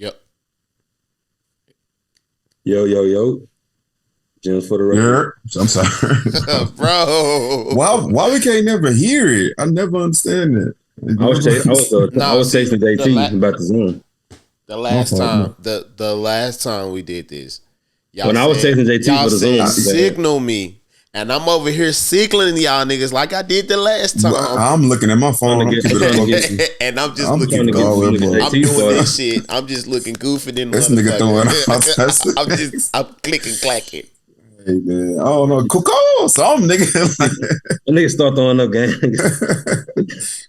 Yep. Yo. Gems for the record. Yeah, I'm sorry. Bro. Why we can't never hear it? I never understand that. I was texting JT about the Zoom. The last time we did this, I was texting JT for the Zoom, signal me. And I'm over here signaling y'all niggas like I did the last time. I'm looking at my phone. And I'm just looking goofy. I'm doing this shit. I'm just looking goofy. This nigga throwing out. I'm clicking, clacking. Hey man, I don't know. Cool. Some nigga. Niggas start throwing up gang.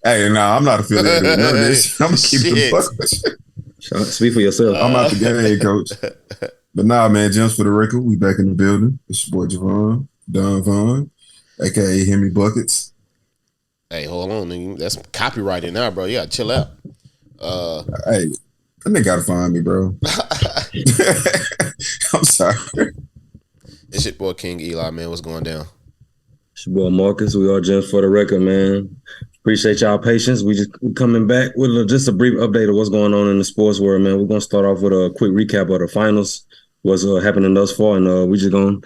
Hey, nah, I'm not affiliated with none of this. I'm gonna keep the fuck. Speak for yourself. I'm out the game, coach. But nah, man, Gems for the record. We back in the building. It's your boy Javon. Don Vaughn, aka Hemi Buckets. Hey, hold on, nigga. That's copyrighted now, bro. You gotta chill out. Hey, that nigga gotta find me, bro. I'm sorry. It's your boy King Eli, man. What's going down? It's your boy Marcus. We are Gems for the record, man. Appreciate y'all patience. We coming back with just a brief update of what's going on in the sports world, man. We're gonna start off with a quick recap of the finals, what's happening thus far, and we just gonna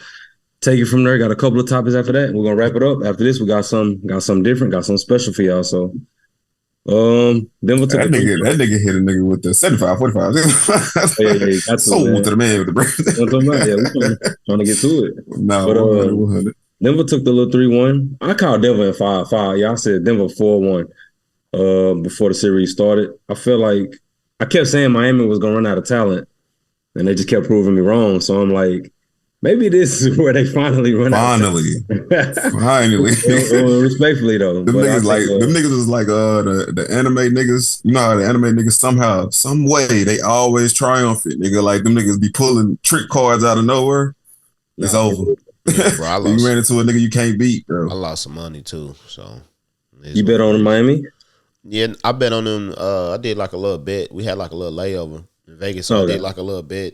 take it from there. Got a couple of topics after that. We're gonna wrap it up. After this, we got something different, got something special for y'all. So Denver took that nigga hit a nigga with the 75, 45. Yeah, that's so with the man with the birthday. Yeah, we're trying to get to it. No, but 100. Denver took the little 3-1. I called Denver in 5-5. Y'all said Denver 4-1 before the series started. I feel like I kept saying Miami was gonna run out of talent, and they just kept proving me wrong. So I'm like, maybe this is where they finally run out. Finally. Respectfully though. Them niggas is like the anime niggas. You know how the anime niggas somehow, some way, they always triumphant. Nigga, like them niggas be pulling trick cards out of nowhere. It's over. Yeah, bro, you ran into a nigga you can't beat, bro. I lost some money too. So you bet on Miami? Yeah, I bet on them. I did like a little bet. We had like a little layover in Vegas, so I did like a little bet.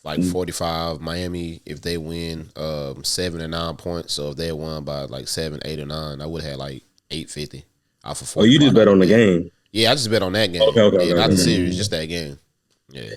Like 45 Miami if they win 7 and 9 points. So if they won by like 7, 8, or 9, I would have had like 850 off of 45. Oh, you just bet on the game? Yeah, I just bet on that game. Okay, not the series, just that game. Yeah.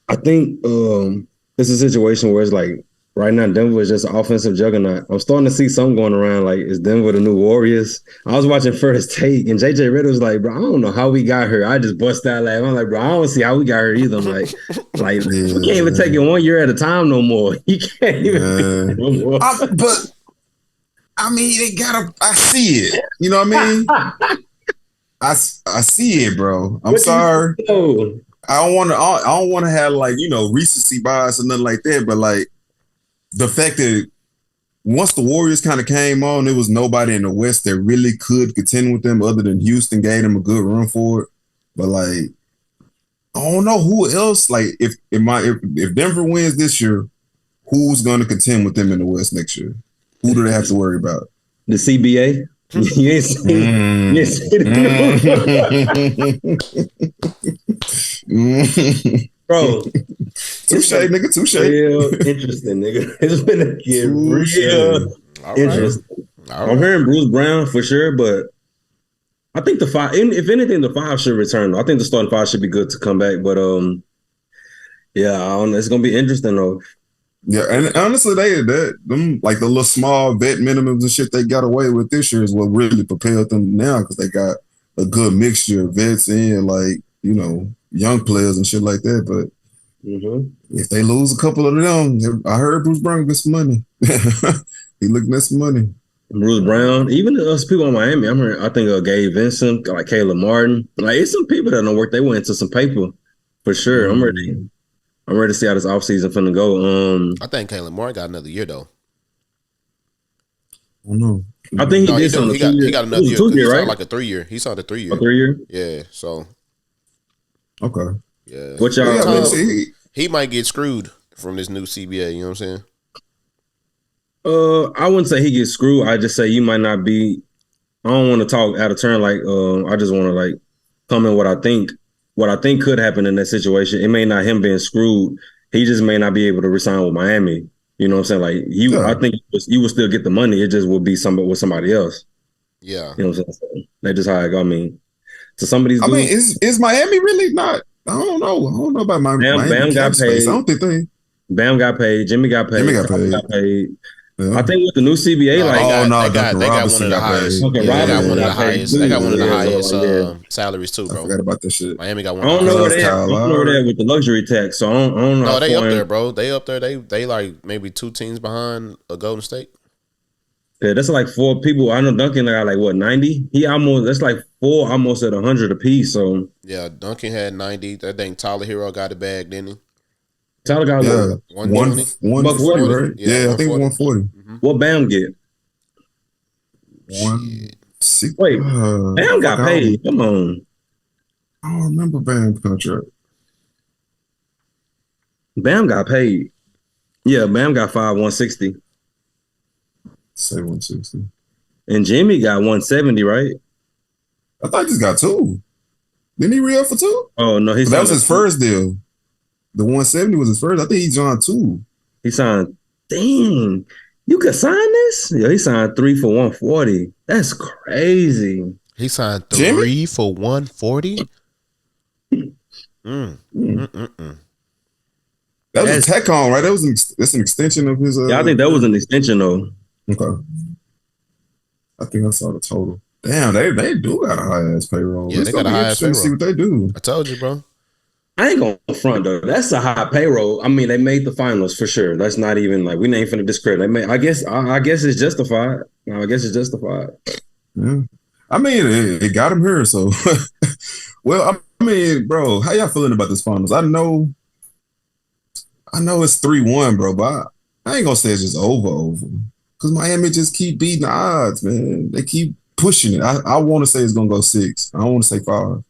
I think it's a situation where it's like right now Denver is just an offensive juggernaut. I'm starting to see something going around like, is Denver the new Warriors? I was watching First Take and JJ Redick was like, bro, I don't know how we got here. I just bust out laughing. I'm like, bro, I don't see how we got here either. I'm like we can't even take it 1 year at a time no more. You can't even no more. But I mean, they gotta. I see it. You know what I mean? I see it, bro. I'm sorry. I don't want to have like recency bias or nothing like that. But like the fact that once the Warriors kind of came on, there was nobody in the West that really could contend with them other than Houston gave them a good run for it. But like, I don't know who else. Like, if Denver wins this year, who's going to contend with them in the West next year? Who do they have to worry about? The CBA. You ain't seen it. Bro, touche, nigga, touche. Real interesting, nigga. It's gonna get real interesting. Right. I'm hearing Bruce Brown for sure, but I think the 5, if anything, the 5 should return. I think the starting 5 should be good to come back, but it's gonna be interesting though. Yeah, and honestly, them like the little small vet minimums and shit they got away with this year is what really propelled them now because they got a good mixture of vets and like young players and shit like that. But if they lose a couple of them, I heard Bruce Brown get some money. He looking at some money. Bruce Brown, even us people in Miami, I think Gabe Vincent, like Caleb Martin, like it's some people that don't work. They went into some paper for sure. I'm ready to see how this offseason finna go. I think Caleb Martin got another year though. I don't know. I think he got another year. 2 year, right? Like a 3-year. He signed a 3-year. A 3-year? Yeah. So. Okay. Yeah. What y'all? He might get screwed from this new CBA. You know what I'm saying? I wouldn't say he gets screwed. I just say you might not be. I don't want to talk out of turn. Like, I just want to like comment what I think. What I think could happen in that situation. It may not him being screwed. He just may not be able to resign with Miami. You know what I'm saying? Like I think you would still get the money. It just would be with somebody else. Yeah. You know what I'm saying? That's just how I go. I mean, to some of these. Is Miami really not I don't know. I don't know about my Miami Bam cap got space. paid. I don't think they. Bam got paid. Jimmy got paid. Jimmy got Carter paid. got paid. Yeah. I think with the new CBA, Duncan they got one Robinson of the got highest. paid. Duncan Yeah, they got Robinson one of the got paid highest. too. They got one of the Yeah, so, highest like, salaries too, I bro. forgot about that shit. Miami got I one of don't the know where highest. they at. I don't know where they at with the luxury tax. So I don't know. No, they up there, bro. They up there. They like maybe 2 teams behind a Golden State. Yeah, that's like 4 people. I know Duncan got like what 90. He almost that's like 4 almost at 100 apiece. So yeah, Duncan had 90. That dang Tyler Hero got the bag, didn't he? Tyler got Yeah, 120, 140, right? Yeah, I think 140. Mm-hmm. What Bam get? 160. Wait, Bam got paid. Come on, I don't remember Bam's contract. Bam got paid. Yeah, Bam got 160. Say 160. And Jimmy got 170, right? I thought he just got 2. Didn't he re-up for 2? Oh no, that was his first deal. The 170 was his first. I think he joined 2. He signed. Dang, you could sign this? Yeah, he signed 3 for 140. That's crazy. He signed 3 for 140. That was a tech on, right? That's an extension of his. Yeah, I think that was an extension though. Okay. I think I saw the total. Damn, they do got a high ass payroll. Yeah, they got a high ass payroll. See what they do. I told you, bro. I ain't gonna front though. That's a high payroll. I mean, they made the finals for sure. That's not even like we ain't finna discredit. They made, I guess it's justified. I guess it's justified. Yeah. I mean, it got him here. So, well, I mean, bro, how y'all feeling about this finals? I know it's 3-1, bro, but I ain't gonna say it's just over. Because Miami just keep beating the odds, man. They keep pushing it. I want to say it's gonna go 6. I don't want to say 5. I want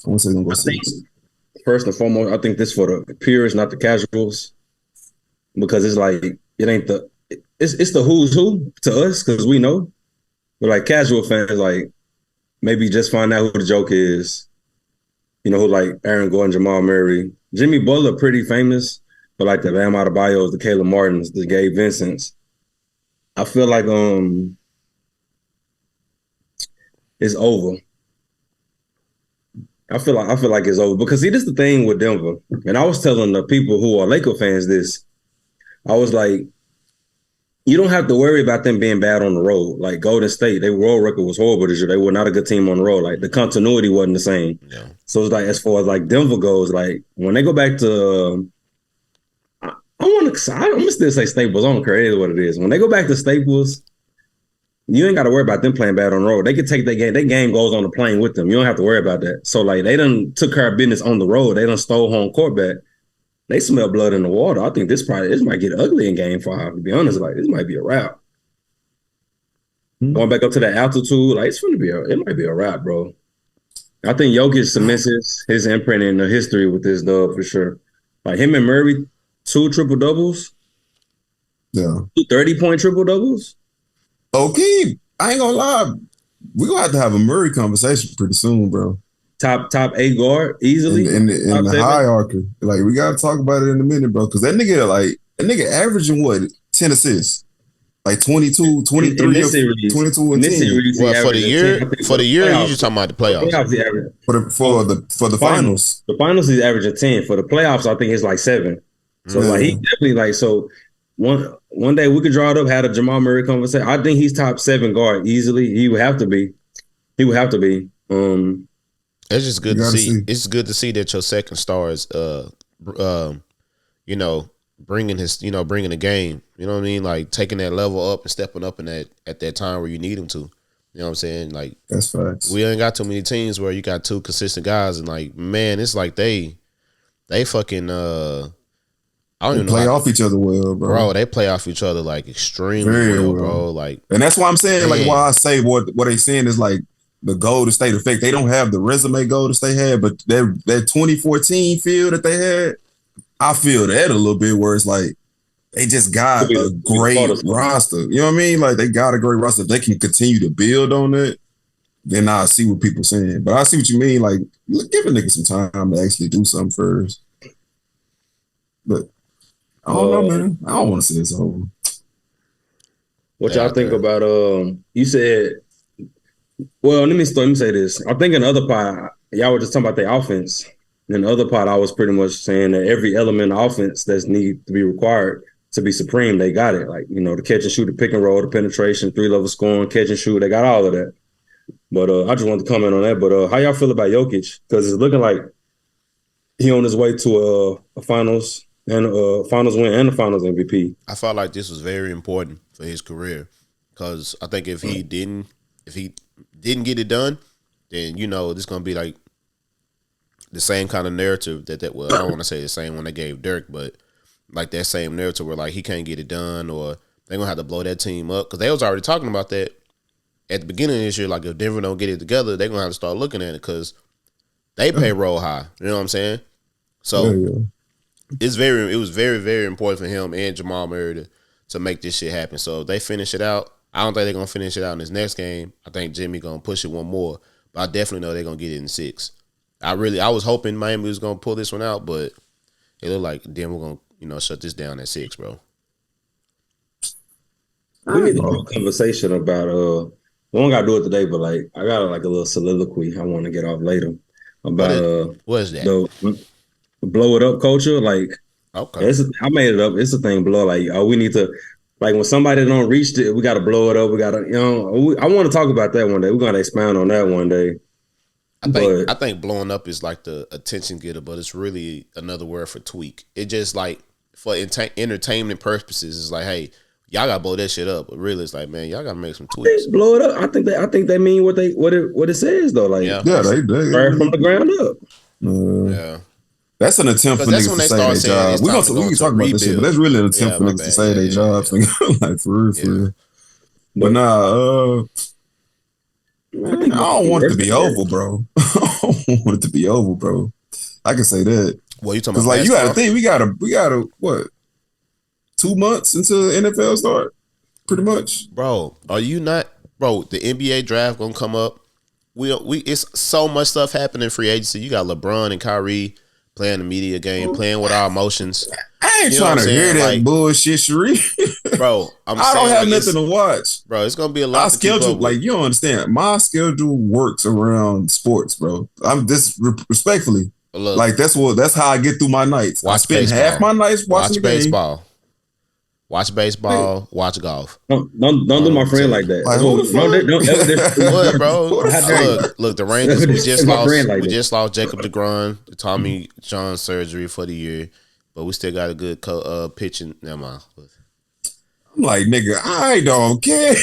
to say it's gonna go 6. First and foremost, I think this for the purists, not the casuals, because it's like it ain't it's the who's who to us because we know, but like casual fans, like maybe just find out who the joke is. You know, who like Aaron Gordon, Jamal Murray, Jimmy Butler, pretty famous, but like the Bam Adebayos, the Caleb Martins, the Gabe Vincents. I feel like it's over. I feel like it's over because see, this is the thing with Denver, and I was telling the people who are Laker fans this. I was like, you don't have to worry about them being bad on the road. Like Golden State, their road record was horrible this year. They were not a good team on the road. Like the continuity wasn't the same. Yeah. So it's like as far as like Denver goes, like when they go back to, I'm gonna still say Staples. I don't care either what it is. When they go back to Staples, you ain't got to worry about them playing bad on the road. They can take their game. Their game goes on the plane with them. You don't have to worry about that. So like they done took care of business on the road. They done stole home court back. They smell blood in the water. I think this might get ugly in Game 5. To be honest, like this might be a wrap. Going back up to that altitude, like it might be a wrap, bro. I think Jokic cements his imprint in the history with this dub for sure. Like him and Murray, 2 triple doubles. Yeah. 2 30-point triple doubles. Okay, I ain't gonna lie. We're gonna have to have a Murray conversation pretty soon, bro. Top 8 guard easily in the hierarchy. Like we gotta talk about it in a minute, bro. Because that nigga averaging what 10 assists, like 22, 23, 22 and 10. Well, for the year, you just talking about the playoffs. For the finals. The finals he's averaging 10. For the playoffs, I think it's like 7. So like he definitely like so. One day we could draw it up, had a Jamal Murray conversation. I think he's top 7 guard easily. He would have to be. It's just good to see. It's good to see that your second star is, bringing the game. You know what I mean? Like taking that level up and stepping up at that time where you need him to. You know what I'm saying? Like that's facts. We ain't got too many teams where you got 2 consistent guys, and like man, it's like they fucking I don't even play off each other well, bro. Bro, they play off each other like extremely well, bro. Like, and that's why I'm saying, like, why I say what they saying is like the Golden State effect. They don't have the resume Golden State had, but that 2014 feel that they had, I feel that a little bit where it's like they just got a great roster. You know what I mean? Like they got a great roster. If they can continue to build on it, then I see what people saying. But I see what you mean. Like, give a nigga some time to actually do something first. But I don't know, man. I don't want to say it's over. What y'all think about? You said, well, let me say this. I think in the other part, y'all were just talking about the offense. And the other part, I was pretty much saying that every element of offense that's need to be required to be supreme, they got it. Like, the catch and shoot, the pick and roll, the penetration, 3-level scoring, catch and shoot, they got all of that. But I just wanted to comment on that. But how y'all feel about Jokic? Because it's looking like he on his way to a finals and a finals win and a finals MVP. I felt like this was very important for his career because I think if he didn't get it done, then this is gonna be like the same kind of narrative that well, I don't want to say the same one they gave Dirk, but like that same narrative where like he can't get it done or they're gonna have to blow that team up because they was already talking about that at the beginning of this year. Like if Denver don't get it together, they're gonna have to start looking at it because they payroll high. You know what I'm saying? So it was very, very important for him and Jamal Murray to make this shit happen. So if they finish it out, I don't think they're gonna finish it out in this next game. I think Jimmy gonna push it one more, but I definitely know they're gonna get it in 6. I was hoping Miami was gonna pull this one out, but it looked like Denver gonna shut this down at 6, bro. We need to have a conversation about we don't gotta do it today, but like I got like a little soliloquy I want to get off later about what is that? The blow it up culture. Like, okay, I made it up. It's a thing, blow. Like, we need to, like, when somebody don't reach it, we got to blow it up. We got to, I want to talk about that one day. We're gonna expound on that one day. I think blowing up is like the attention getter, but it's really another word for tweak. It just like for entertainment purposes, it's like, hey, y'all gotta blow that shit up. But really, it's like, man, y'all gotta make some tweaks. Blow it up. I think they mean what it says though. Like, they from the ground up. Yeah. That's an attempt for niggas to say their job. We can talk about this shit, but that's really an attempt for niggas to say their jobs. Like for real. But man, I don't want it to be over, bro. I don't want it to be over, bro. I can say that. Well, you talking about like you got to think we got to what 2 months until the NFL start, pretty much. Bro, are you not, bro? The NBA draft gonna come up. We it's so much stuff happening in free agency. You got LeBron and Kyrie playing the media game, playing with our emotions. I ain't trying to hear that bullshit, Sheree. Bro, I don't have nothing to watch. Bro, it's gonna be a lot. My schedule, like you don't understand. My schedule works around sports, bro. I'm respectfully. Look, like that's how I get through my nights. I spend half my nights watching baseball. Watch baseball, watch golf. Don't do my friend like that. Like, what, bro? Look, the Rangers, we just lost Jacob DeGrom, the Tommy John surgery for the year, but we still got a good pitching. Never mind. I'm like, nigga, I don't care.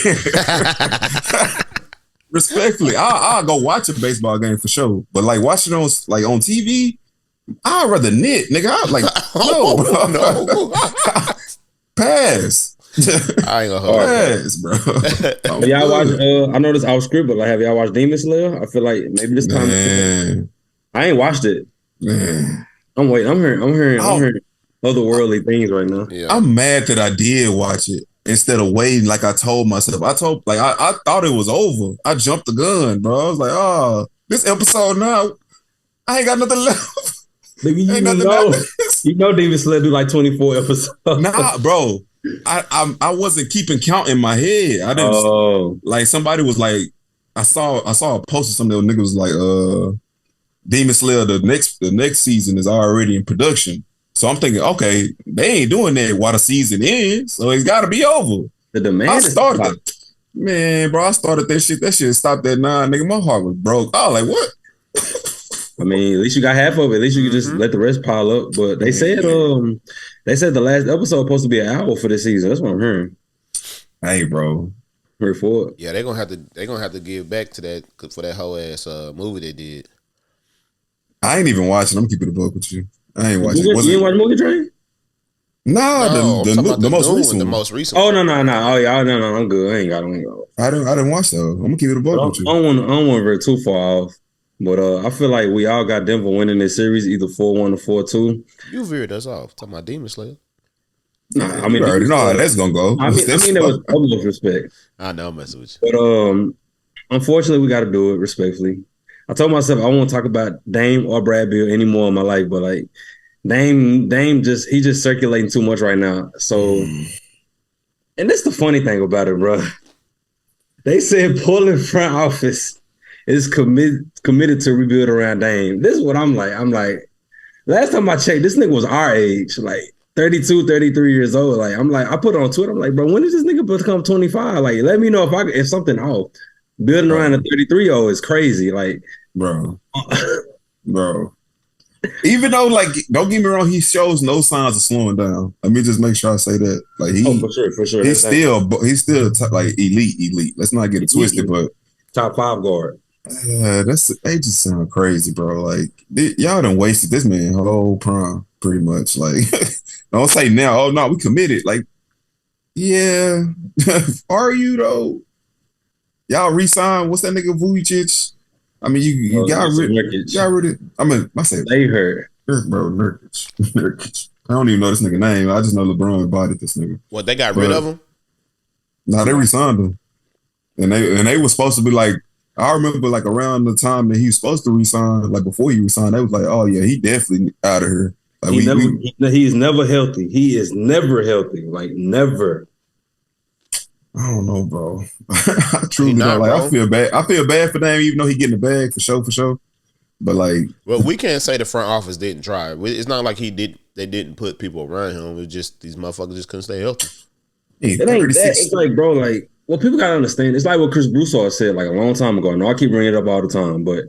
Respectfully, I'll go watch a baseball game for sure, but like watching on TV, I'd rather knit, nigga. I like no. Pass. I ain't gonna hold pass, bro. Y'all watch? I know this off script, but like, have y'all watched Demon Slayer? I feel like maybe this time. I ain't watched it. Man. I'm waiting. I'm hearing otherworldly things right now. Yeah. I'm mad that I did watch it instead of waiting. Like I told myself, I thought it was over. I jumped the gun, bro. I was like, oh, this episode now, I ain't got nothing left. Nigga, you know Demon Slayer do like 24 episodes. Nah, bro. I wasn't keeping count in my head. I didn't like somebody was like I saw a post or something that nigga was like Demon Slayer the next season is already in production. So I'm thinking, okay, they ain't doing that while the season ends, so it's gotta be over. The demand I started it. Man, bro, I started that shit. That shit stopped at 9, nigga. My heart was broke. I was like, what? I mean, at least you got half of it. At least you can just let the rest pile up. But they said the last episode supposed to be an hour for this season. That's what I'm hearing. Hey, bro. Heard for it. Yeah, they're gonna have to give back to that for that whole ass movie they did. I ain't even watching. I'm keeping the book with you. I ain't watching. You ain't watch Movie Train? No, the most recent. The most recent. Oh no. Oh yeah, no. I'm good. I ain't got it. I didn't watch that. I'm gonna keep it a book with you. I don't want to veer too far off. But I feel like we all got Denver winning this series, either 4-1 or 4-2. You veered us off. Talking about Demon Slayer. Nah, I mean, you already know how that's gonna go. I mean, there was utmost respect. I know, I'm messing with you. But unfortunately, we got to do it respectfully. I told myself I won't talk about Dame or Brad Beal anymore in my life, but like Dame just circulating too much right now. So, and that's the funny thing about it, bro. They said Portland front office is committed to rebuild around Dame. This is what I'm like. I'm like, Last time I checked, this nigga was our age, like 32, 33 years old. Like, I'm like, I put it on Twitter. I'm like, bro, when did this nigga become 25? Like, let me know if something off. Building around a 33-year-old is crazy. Like, bro. Even though, like, don't get me wrong, he shows no signs of slowing down. Let me just make sure I say that. Like, for sure. He's still like elite. Let's not get it twisted, but top 5 guard. Yeah, they just sound crazy, bro. Like y'all done wasted this man whole prime, pretty much. Like, don't say now. Oh no, we committed. Like, yeah, are you though? Y'all resign. What's that nigga Vujicic? I mean, you got rid of. I mean, I said they hurt, bro. Nurkic. I don't even know this nigga name. I just know LeBron bodied this nigga. What, they got rid of him? No, they resigned him, and they were supposed to be like. I remember like around the time that he was supposed to resign, like before he resigned, they was like, "Oh yeah, he definitely out of here." Like he's never healthy. He is never healthy. Like never. I don't know, bro. I truly don't. Like, bro. I feel bad for them, even though he getting the bag for sure. But like, well, we can't say the front office didn't try. It's not like they didn't put people around him. It's just these motherfuckers just couldn't stay healthy. It ain't that. It's like, bro, like. Well, people gotta understand. It's like what Chris Broussard said like a long time ago. I know I keep bringing it up all the time, but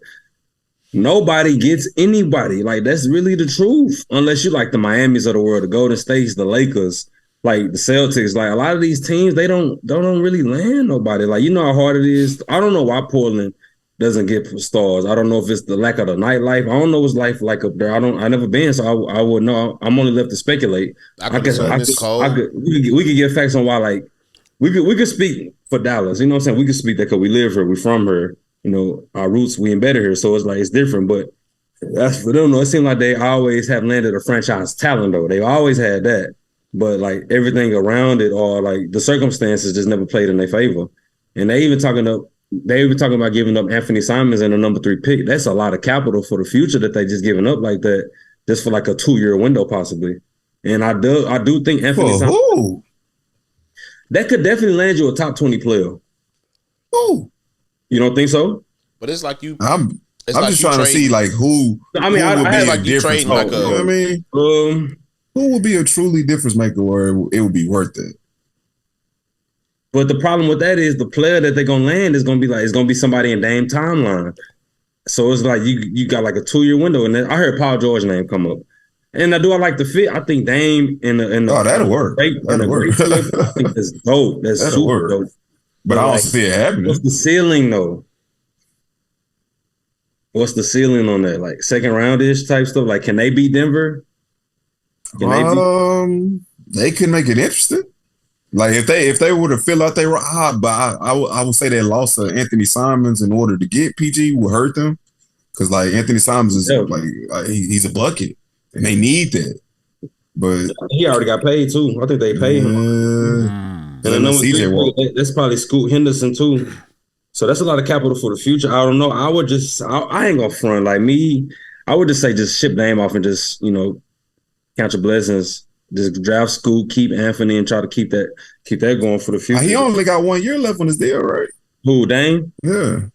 nobody gets anybody. Like that's really the truth. Unless you like the Miamis of the world, the Golden States, the Lakers, like the Celtics. Like a lot of these teams, they don't really land nobody. Like you know how hard it is. I don't know why Portland doesn't get stars. I don't know if it's the lack of the nightlife. I don't know what's life like up there. I never been, so I would know. I'm only left to speculate. We could get facts on why like. We could speak for Dallas, you know what I'm saying? We could speak that because we live here, we from here, you know, our roots, we embedded here, so it's like it's different. But that's for them. It seems like they always have landed a franchise talent though. They always had that, but like everything around it, or like the circumstances, just never played in their favor. And they even talking about giving up Anthony Simons and the number 3 pick. That's a lot of capital for the future that they just giving up like that, just for like a 2-year window possibly. And I do think Anthony Simons. That could definitely land you a top 20 player. Ooh. You don't think so? But it's like you. I'm just trying to see like who. I mean, who would be like you trading like a. You know what I mean, who would be a truly difference maker where it would be worth it? But the problem with that is the player that they're gonna land is gonna be somebody in Dame timeline. So it's like you got like a 2-year window, and then I heard Paul George's name come up. And I like the fit. I think Dame in the that'll work. That'll work. I think that's dope. That's super dope. But I don't see it happening. What's the ceiling though? What's the ceiling on that? Like second round-ish type stuff? Like can they beat Denver? They could make it interesting. Like if they were to fill out their but I would say that loss of Anthony Simons in order to get PG would hurt them. Because like Anthony Simons is like he's a bucket. And they need that. But he already got paid too. I think they paid him. And then number 3, that's probably Scoot Henderson too. So that's a lot of capital for the future. I don't know. I ain't gonna front like me. I would just say just ship Dame off and just, you know, count your blessings. Just draft Scoot, keep Anthony, and try to keep that going for the future. He only got 1 year left on his deal, right? Who, Dame? Yeah.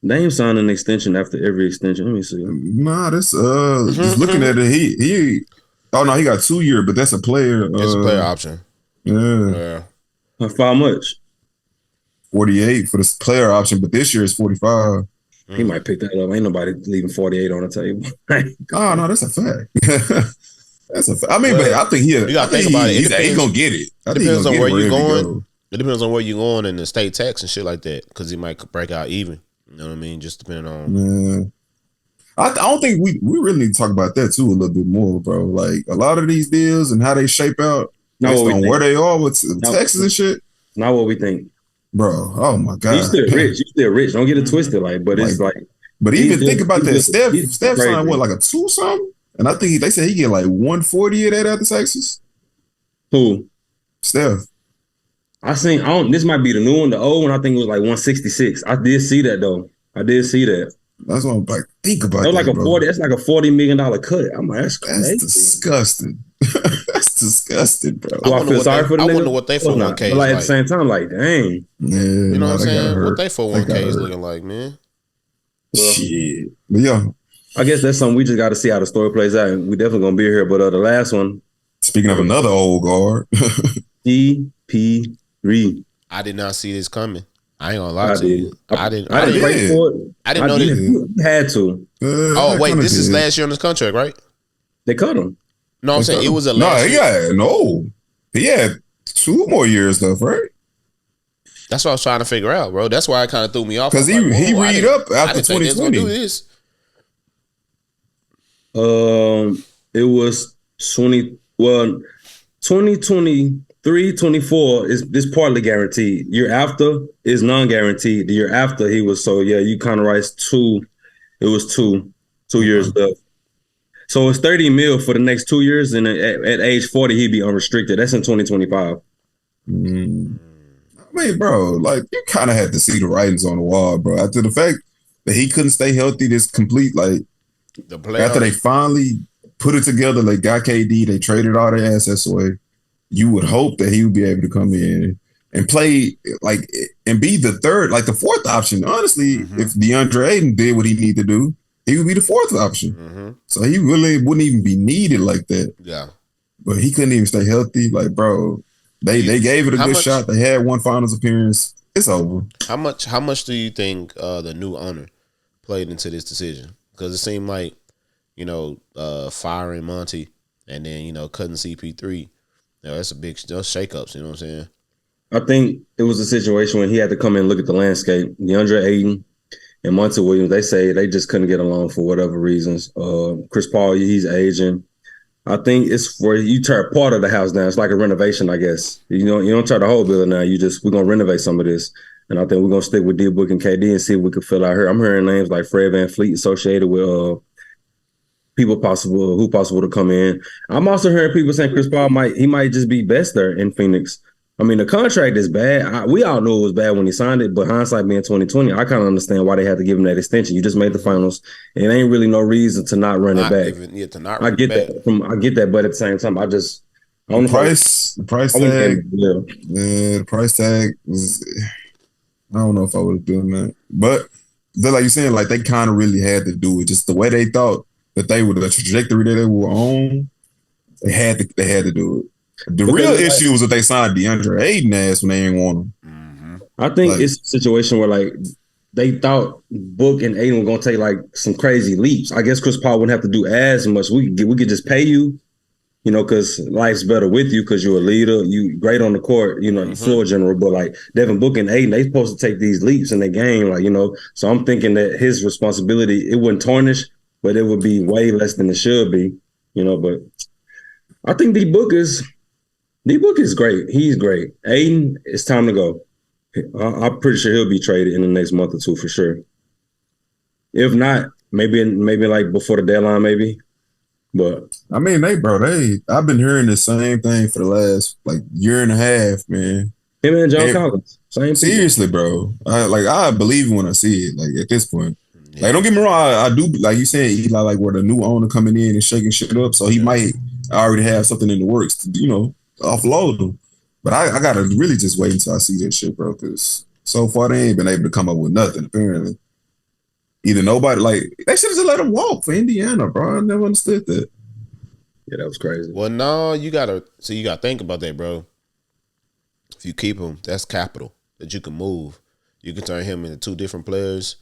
Dame signed an extension after every extension. Let me see. Nah, that's just looking at it. He he got 2 years, but that's a player. It's a player option. Yeah. How much? 48 for this player option, but this year is 45. He might pick that up. Ain't nobody leaving 48 on the table. Oh no, that's a fact. That's a fact. I mean, but I think you gotta think about it. He's gonna get it. It depends on where you're going. It depends on where you're going and the state tax and shit like that, because he might break out even. You know what I mean? Just depending on. I don't think we really need to talk about that too a little bit more, bro. Like a lot of these deals and how they shape out based on where they are with Texas and shit. Not what we think, bro. Oh my god, you still rich. Don't get it twisted, but it's like. But even think about that. Steph signed what, like a 2 something, and I think they said he get like 140 of that after Texas. Who? Steph. This might be the new one. The old one, I think it was like 166. I did see that though. That's what I'm like. Think about that. Like a 40. That's like a $40 million cut. I'm like, that's disgusting. That's disgusting, bro. I feel sorry for the nigga. I wonder what they 401k is like. At the same time, like, dang. Yeah, you know what I'm saying? What they 401k is looking like, man. Shit. But yeah. I guess that's something we just got to see how the story plays out. And we definitely gonna be here. But the last one. Speaking of another old guard, CP3. I did not see this coming. I ain't gonna lie to you. I didn't pray for it. I didn't know this. You had to. Oh wait, this is last year on his contract, right? They cut him. No, I'm saying it was a last year. He had 2 more years left, right? That's what I was trying to figure out, bro. That's why it kind of threw me off. Because he read up after 2020. Do this. It was 2023, 24 is this partly guaranteed. Year after is non-guaranteed. The year after he was you kind of right. It was 2 years left. So it's 30 mil for the next 2 years, and at age 40 he'd be unrestricted. That's in 2025. I mean, bro, like you kind of had to see the writings on the wall, bro. After the fact that he couldn't stay healthy, this complete after they finally put it together, they got KD, they traded all their assets away. You would hope that he would be able to come in and play and be the fourth option. Honestly, if DeAndre Ayton did what he needed to do, he would be the fourth option. So he really wouldn't even be needed like that. Yeah. But he couldn't even stay healthy. Like, bro, they gave it a good shot. They had one finals appearance. It's over. How much do you think the new owner played into this decision? Because it seemed like, firing Monty and then, cutting CP3. That's a big shakeups, you know what I'm saying? I think it was a situation when he had to come in and look at the landscape. DeAndre Ayton and Monty Williams, they say they just couldn't get along for whatever reasons. Chris Paul, he's aging. I think it's where you tear part of the house down. It's like a renovation, I guess. You don't tear the whole building now. We're going to renovate some of this. And I think we're going to stick with D-Book and KD and see if we can fill out here. I'm hearing names like Fred VanVleet associated with who possible to come in. I'm also hearing people saying Chris Paul might just be best there in Phoenix. I mean, the contract is bad. We all knew it was bad when he signed it, but hindsight being 2020, I kind of understand why they had to give him that extension. You just made the finals, and it ain't really no reason to not run it back. I get that, but at the same time, the price tag was. I don't know if I would have done that, but like you're saying, like they kind of really had to do it. Just the way they thought that they were the trajectory that they were on, they had to do it. The real issue was that they signed DeAndre Ayton ass when they ain't want him. I think it's a situation where they thought Book and Ayton were gonna take some crazy leaps. I guess Chris Paul wouldn't have to do as much. We could just pay you, because life's better with you because you're a leader. You great on the court, you floor general. But Devin Book and Ayton, they supposed to take these leaps in their game, So I'm thinking that his responsibility, it wouldn't tarnish, but it would be way less than it should be, But I think D-Book is great. He's great. Ayton, it's time to go. I'm pretty sure he'll be traded in the next month or two for sure. If not, maybe before the deadline, maybe. But I mean, I've been hearing the same thing for the last year and a half, man. Him and John Collins, same. Seriously, bro. I believe it when I see it. At this point, don't get me wrong. I do like you said, Eli, where the new owner coming in and shaking shit up, so he might already have something in the works to offload them. But I gotta really just wait until I see that shit, bro, because so far they ain't been able to come up with nothing, apparently. Either nobody, they should have just let him walk for Indiana, bro. I never understood that. Yeah, that was crazy. Well, no, you gotta think about that, bro. If you keep him, that's capital that you can move. You can turn him into 2 different players.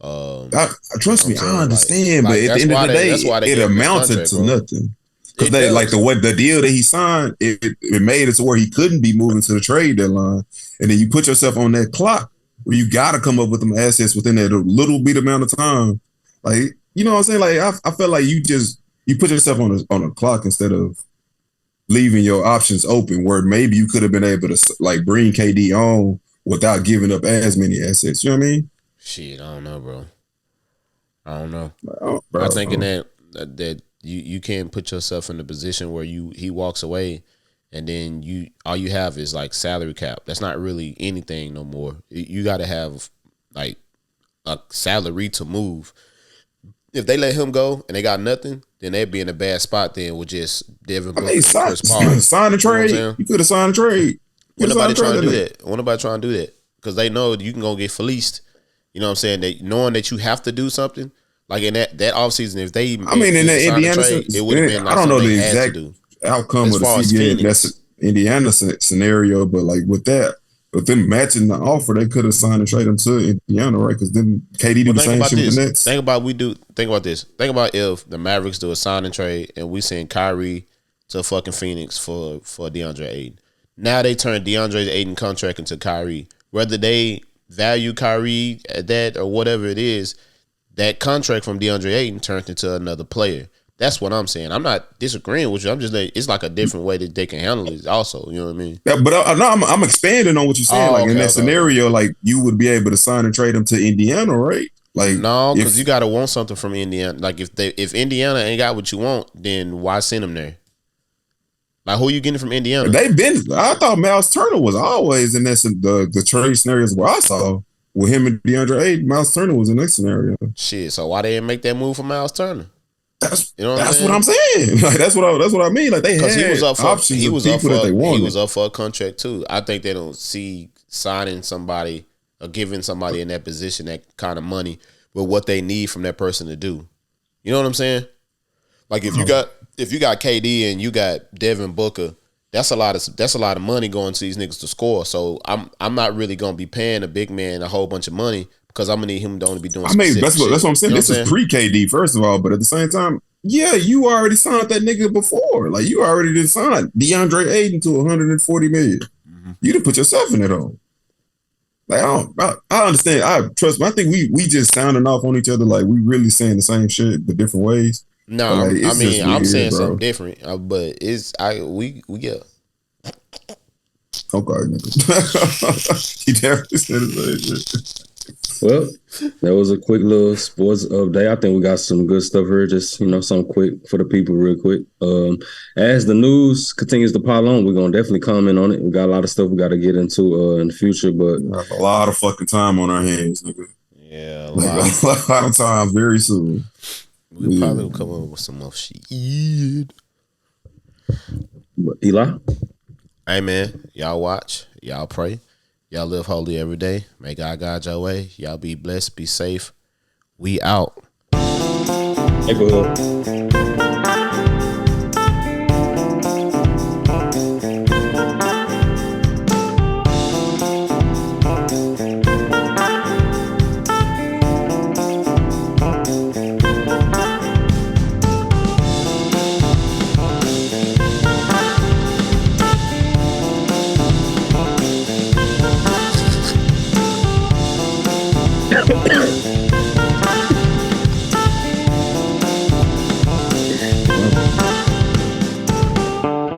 Trust me, I understand, but at the end of the day, it amounted to nothing. Because the deal that he signed, it made it to where he couldn't be moving to the trade deadline, and then you put yourself on that clock where you got to come up with them assets within that little bit amount of time. You know what I'm saying? I felt like you put yourself on a clock instead of leaving your options open, where maybe you could have been able to bring KD on without giving up as many assets. You know what I mean? Shit, I don't know, bro. I don't know. Bro, I'm thinking that you can't put yourself in a position where he walks away and then all you have is salary cap. That's not really anything no more. You got to have a salary to move. If they let him go and they got nothing, then they'd be in a bad spot then with just Devin Booker and Chris Paul. Sign a trade. You could have signed a trade. When nobody trying to do that. When nobody trying to do that. Because they know you can go get fleeced. You know what I'm saying? Knowing that you have to do something, Like in that offseason, if they I mean in the Indiana trade, it would have been like I don't know something the they had exact to do. outcome As of the far as CBA Phoenix. that's Indiana scenario, but like with them matching the offer, they could have signed and traded him to Indiana, right? Because then KD do the same shit with the Nets. Think about this. Think about if the Mavericks do a sign and trade and we send Kyrie to fucking Phoenix for DeAndre Ayton. Now they turn DeAndre Ayton contract into Kyrie. Whether they value Kyrie at that or whatever it is, that contract from DeAndre Ayton turned into another player. That's what I'm saying. I'm not disagreeing with you. I'm just like, it's like a different way that they can handle it also. You know what I mean? Yeah, but no, I'm expanding on what you're saying. In that scenario, like you would be able to sign and trade him to Indiana, right? Like no, because you got to want something from Indiana. Like if Indiana ain't got what you want, then why send them there? Like who you getting from Indiana? I thought Miles Turner was always in this the trade scenarios where I saw with him and DeAndre Ayton. Miles Turner was in that scenario. Shit, so why they didn't make that move for Miles Turner? That's what I'm saying. Like that's what I mean. Like they had he was up for options of people that they wanted. He was up for a contract too. I think they don't see signing somebody or giving somebody in that position that kind of money with what they need from that person to do. You know what I'm saying? Like if you got KD and you got Devin Booker, that's a lot of money going to these niggas to score. So I'm not really gonna be paying a big man a whole bunch of money because I'm gonna need him to only be doing. I mean, that's what I'm saying. This is pre-KD, first of all, but at the same time, yeah, you already signed that nigga before. Like you already did sign DeAndre Ayton to 140 million. Mm-hmm. You done put yourself in it all. Like I understand. I trust me. I think we just sounding off on each other like we really saying the same shit but different ways. No, like, I'm saying something different, but we get. Okay, nigga. He definitely said the same shit. Well, that was a quick little sports update. I think we got some good stuff here. Just, something quick for the people real quick. As the news continues to pile on, we're going to definitely comment on it. We got a lot of stuff we got to get into in the future, but we have a lot of fucking time on our hands, nigga. Yeah, a lot of time very soon. We'll probably come up with some more shit. But Eli? Hey, man. Y'all watch. Y'all pray. Y'all live holy every day. May God guide your way. Y'all be blessed. Be safe. We out. Hey, go ahead. Yeah.